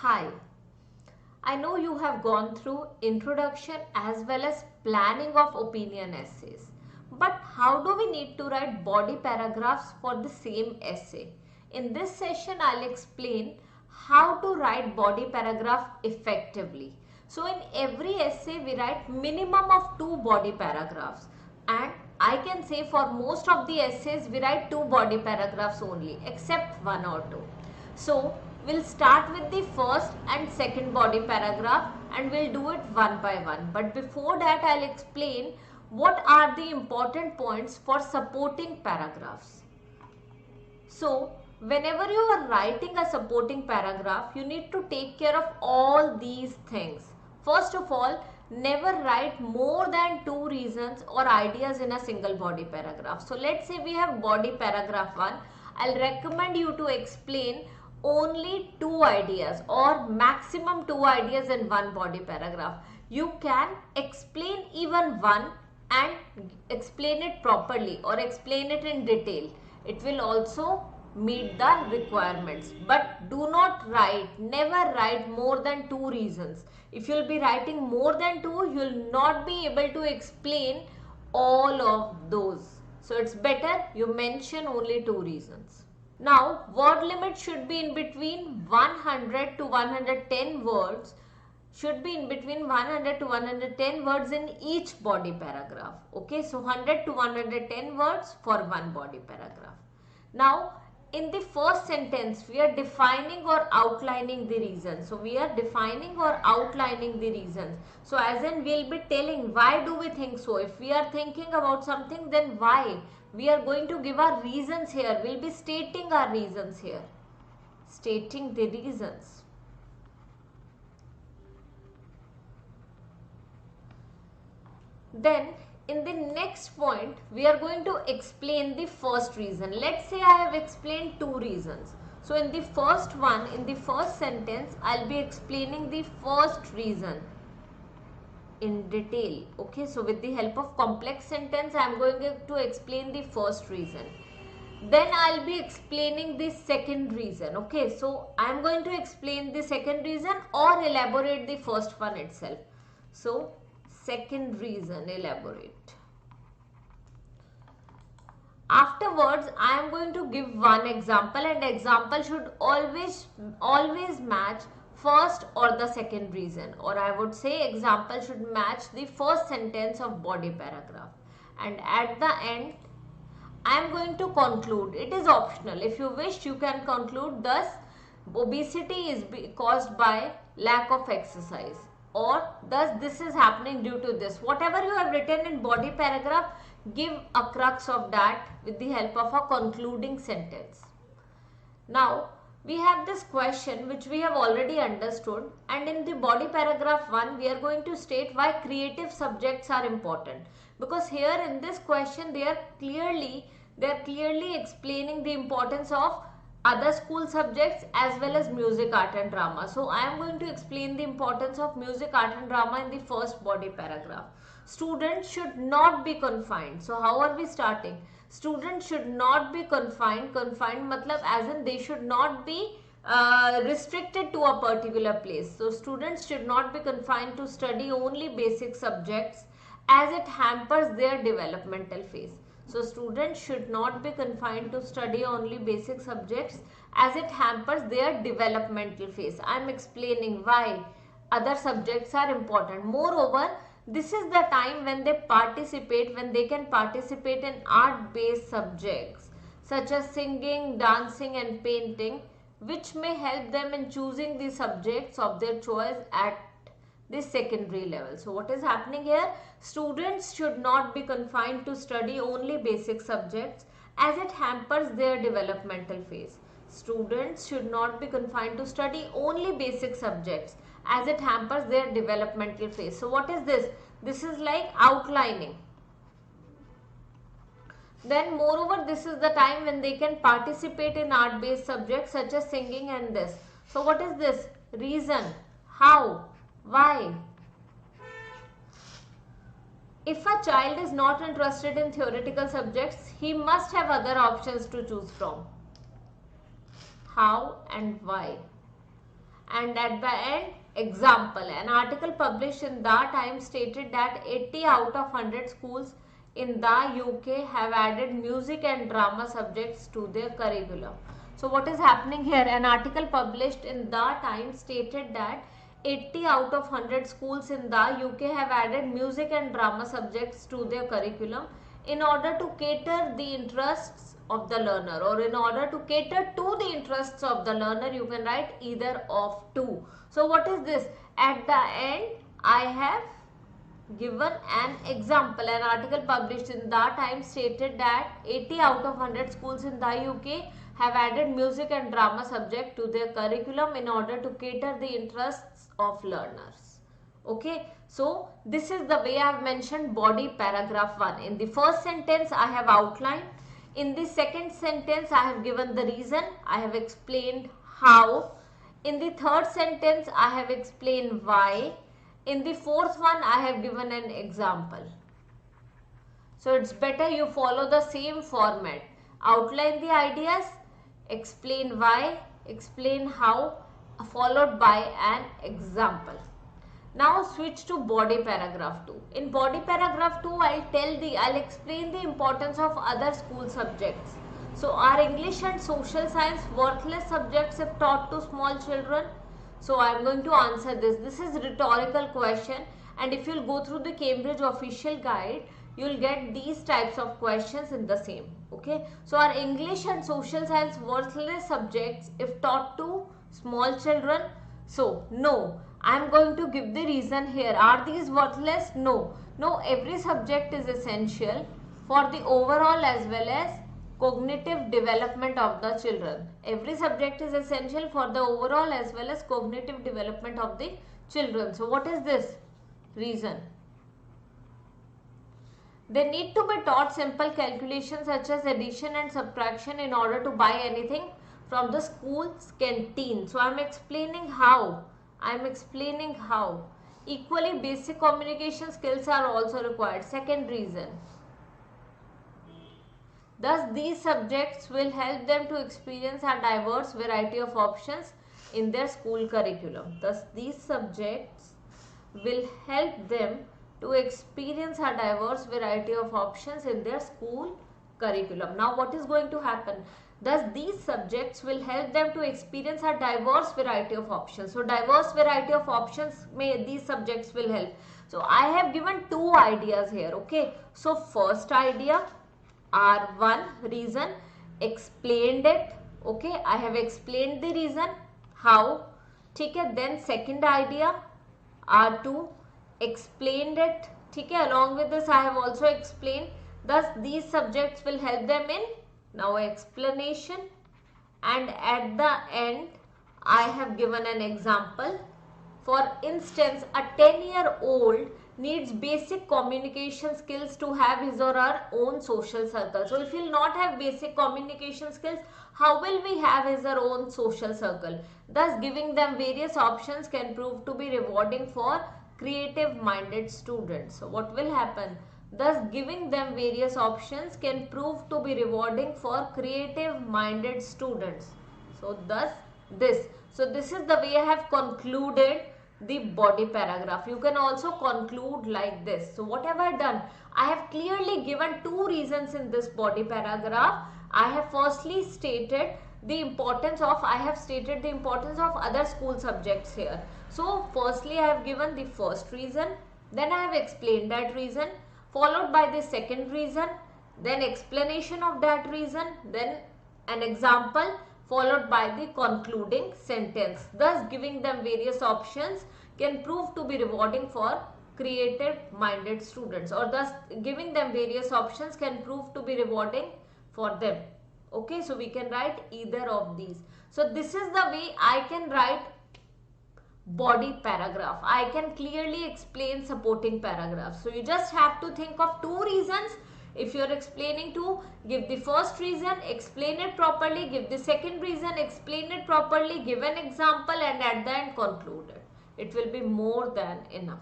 Hi, I know you have gone through introduction as well as planning of opinion essays. But how do we need to write body paragraphs for the same essay? In this session, I'll explain how to write body paragraph effectively. So in every essay, we write minimum of 2 body paragraphs, and I can say for most of the essays, we write 2 body paragraphs only except 1 or 2. So we'll start with the first and second body paragraph and we'll do it one by one. But before that, I'll explain what are the important points for supporting paragraphs. So whenever you are writing a supporting paragraph, you need to take care of all these things. First of all, never write more than 2 reasons or ideas in a single body paragraph. So let's say we have body paragraph 1. I'll recommend you to explain only 2 ideas or maximum 2 ideas in one body paragraph. You can explain even one and explain it properly or explain it in detail. It will also meet the requirements, but do not write, never write more than 2 reasons. If you'll be writing more than 2, you'll not be able to explain all of those. So it's better you mention only 2 reasons. Now, word limit should be in between 100 to 110 words. Should be in between 100 to 110 words in each body paragraph. Okay, so 100 to 110 words for one body paragraph. Now, in the first sentence, we are defining or outlining the reasons. So, we are defining or outlining the reasons. So, as in we'll be telling why do we think so. If we are thinking about something, then why? We are going to give our reasons here. We'll be stating our reasons here. Stating the reasons. Then in the next point, we are going to explain the first reason. Let's say I have explained 2 reasons. So in the first one, in the first sentence, I'll be explaining the first reason in detail. Okay, so with the help of complex sentence, I am going to explain the first reason. Then I'll be explaining the second reason. Okay, so I am going to explain the second reason or elaborate the first one itself. So second reason, elaborate. Afterwards, I am going to give one example, and example should always match first or the second reason, or I would say example should match the first sentence of body paragraph. And at the end, I am going to conclude. It is optional. If you wish, you can conclude thus obesity is caused by lack of exercise, or thus this is happening due to this. Whatever you have written in body paragraph, give a crux of that with the help of a concluding sentence. Now, we have this question which we have already understood, and in the body paragraph 1, we are going to state why creative subjects are important. Because here in this question, they are clearly explaining the importance of other school subjects as well as music, art and drama. So I am going to explain the importance of music, art and drama in the first body paragraph. Students should not be confined. So how are we starting? Students should not be confined. Confined matlab as in they should not be restricted to a particular place. So students should not be confined to study only basic subjects as it hampers their developmental phase. So students should not be confined to study only basic subjects as it hampers their developmental phase. I am explaining why other subjects are important. Moreover, this is the time when they can participate in art-based subjects such as singing, dancing and painting, which may help them in choosing the subjects of their choice at the secondary level. So what is happening here? Students should not be confined to study only basic subjects as it hampers their developmental phase. Students should not be confined to study only basic subjects as it hampers their developmental phase. So what is this? This is like outlining. Then moreover, this is the time when they can participate in art-based subjects such as singing and this. So what is this? Reason. How? Why? If a child is not interested in theoretical subjects, he must have other options to choose from. How and why? and at the end example. An article published in the Times stated that 80 out of 100 schools in the UK have added music and drama subjects to their curriculum. So what is happening here? An article published in the Times stated that 80 out of 100 schools in the UK have added music and drama subjects to their curriculum in order to cater the interests of the learner, or in order to cater to the interests of the learner. You can write either of two. So what is this? At the end I have given an example. An article published in the Times stated that 80 out of 100 schools in the UK have added music and drama subject to their curriculum in order to cater the interests of learners. Okay, so this is the way I have mentioned body paragraph 1. In the first sentence I have outlined. In the second sentence I have given the reason. I have explained how. In the third sentence I have explained why. In the fourth one I have given an example. So it's better you follow the same format. Outline the ideas, explain why, explain how, followed by an example. Now switch to body paragraph 2. In body paragraph 2 I'll explain the importance of other school subjects. So are English and social science worthless subjects if taught to small children? So I am going to answer this. This is rhetorical question, and if you will go through the Cambridge official guide, you will get these types of questions in the same. Okay. So are English and social science worthless subjects if taught to small children? So no. I am going to give the reason here. Are these worthless? No. No, every subject is essential for the overall as well as cognitive development of the children. Every subject is essential for the overall as well as cognitive development of the children. So what is this reason? They need to be taught simple calculations such as addition and subtraction in order to buy anything from the school's canteen. So I am explaining how. Equally basic communication skills are also required. Second reason. Thus, these subjects will help them to experience a diverse variety of options in their school curriculum. Thus, these subjects will help them to experience a diverse variety of options in their school curriculum. Now, what is going to happen? Thus, these subjects will help them to experience a diverse variety of options. So, diverse variety of options these subjects will help. So, I have given two ideas here. Okay. So, first idea, R1 reason, explained it. Okay, I have explained the reason, how. Okay, then second idea, R2, explained it. Okay, along with this I have also explained. Thus these subjects will help them in now explanation, and at the end I have given an example. For instance, a 10-year-old needs basic communication skills to have his or her own social circle. So if you will not have basic communication skills, how will we have his or her own social circle? Thus giving them various options can prove to be rewarding for creative minded students. So what will happen? Thus giving them various options can prove to be rewarding for creative minded students. So thus this. So this is the way I have concluded the body paragraph. You can also conclude like this. So what have I done? I have clearly given two reasons in this body paragraph. I have firstly stated the importance of, other school subjects here. So firstly I have given the first reason, then I have explained that reason, followed by the second reason, then explanation of that reason, then an example, followed by the concluding sentence. Thus giving them various options can prove to be rewarding for creative minded students, or thus giving them various options can prove to be rewarding for them. Okay, so we can write either of these. So this is the way I can write body paragraph. I can clearly explain supporting paragraphs. So you just have to think of two reasons. If you are explaining to, give the first reason, explain it properly, give the second reason, explain it properly, give an example, and at the end conclude it. It will be more than enough.